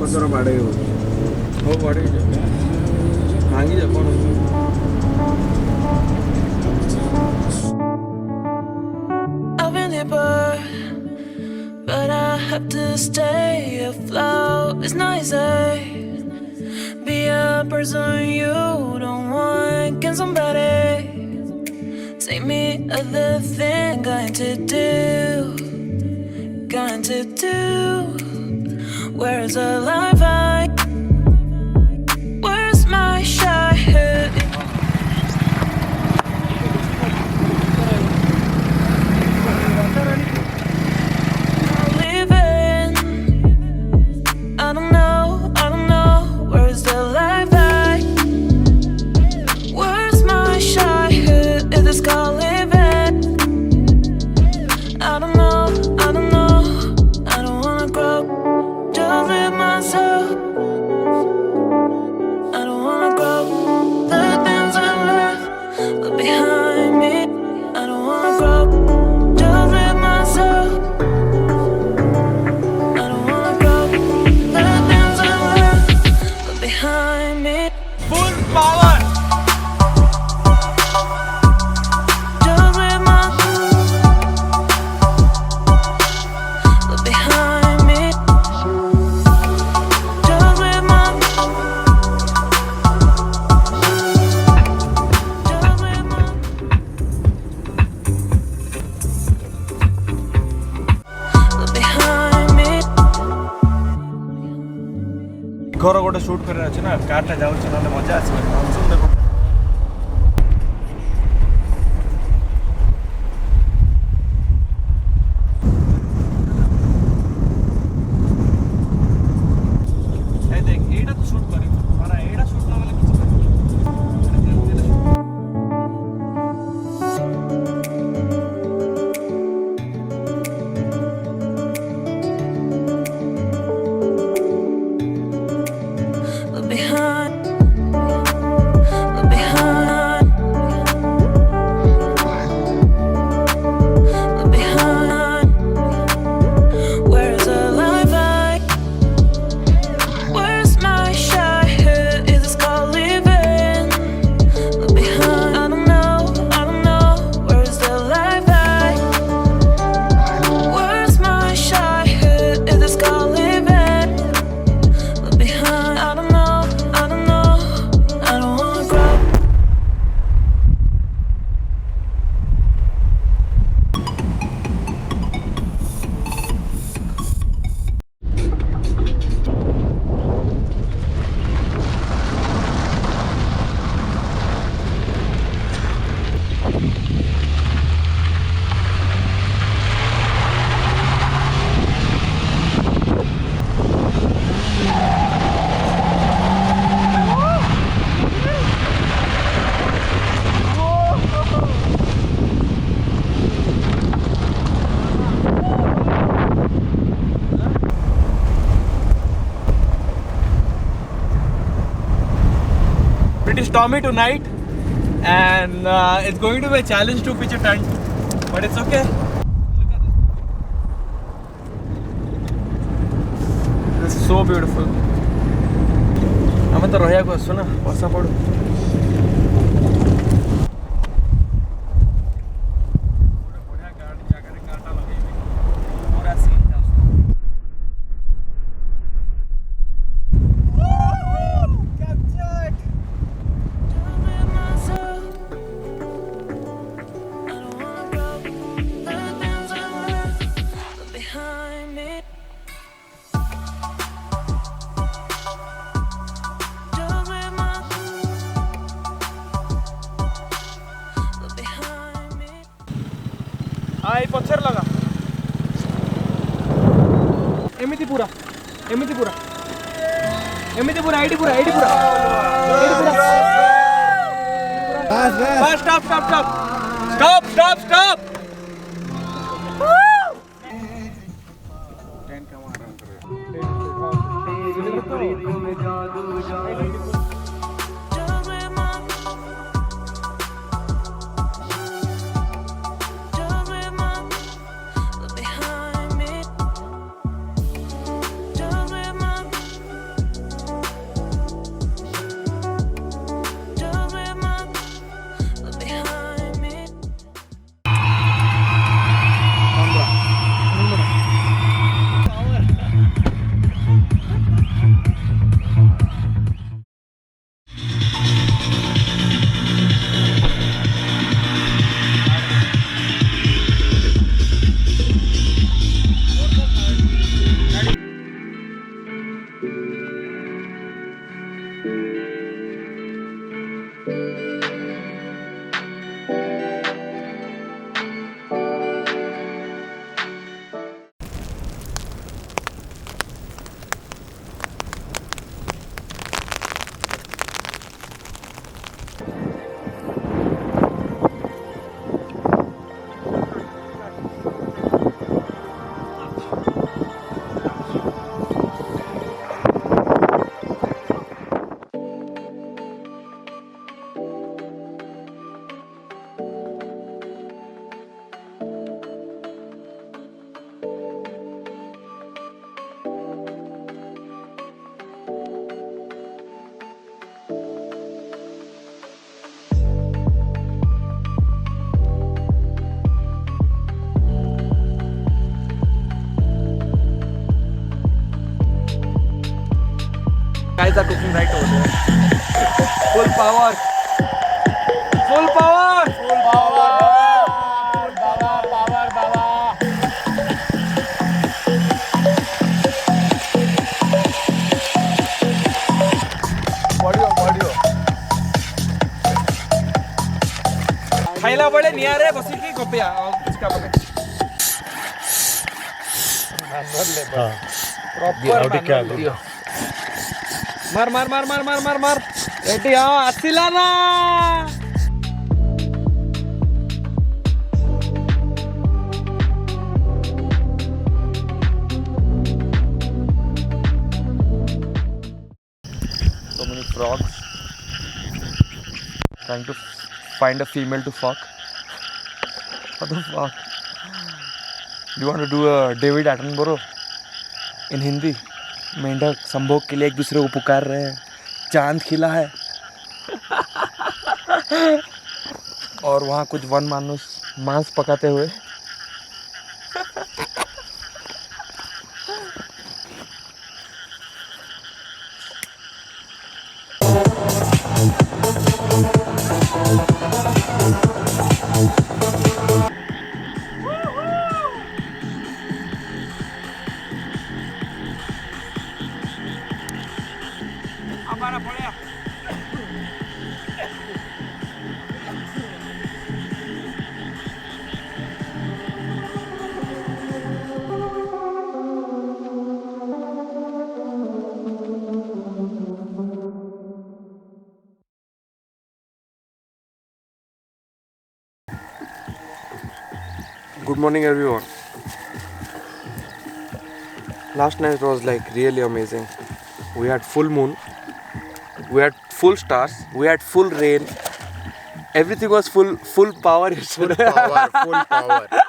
नाकचर बाड़े हो बाड़े भांगी जा कौन but I have to stay afloat. It's not easy. Be a person you don't want. Can somebody take me other thing? Going to do. Where's the life where's my shine? I don't know, where's the life at? Where's my shine? Is this called living? I don't know, I don't wanna grow, just live myself. I don't wanna grow, the things I left behind me. I don't wanna grow, just live myself. Behind me, full power just with my look behind me, just with my look behind me. घर गोटे shoot कर ना car जाऊँ ना मजा आस pretty stormy tonight, and it's going to be a challenge to pitch a tent, but it's okay. This is so beautiful. I'm to rohya ko asu na wasa padu. आई पत्थर लगा एमिति पूरा bus stop guys are cooking right over there. Full power. Full power. Full power. Full power. Power. Power. खाइला बड़े नियारे बसी की गोपिया इसका बने प्रॉपर मार मार मार मार मार मार मार रेडी हाँ असिलाना so many frogs trying to find a female to fuck. What the fuck? Do you want to do a David Attenborough in Hindi? मेंढक संभोग के लिए एक दूसरे को पुकार रहे हैं. चांद खिला है और वहाँ कुछ वन मांस पकाते हुए. Good morning everyone. Last night was like really amazing. We had full moon, we had full stars, we had full rain. Everything was full power. Full power.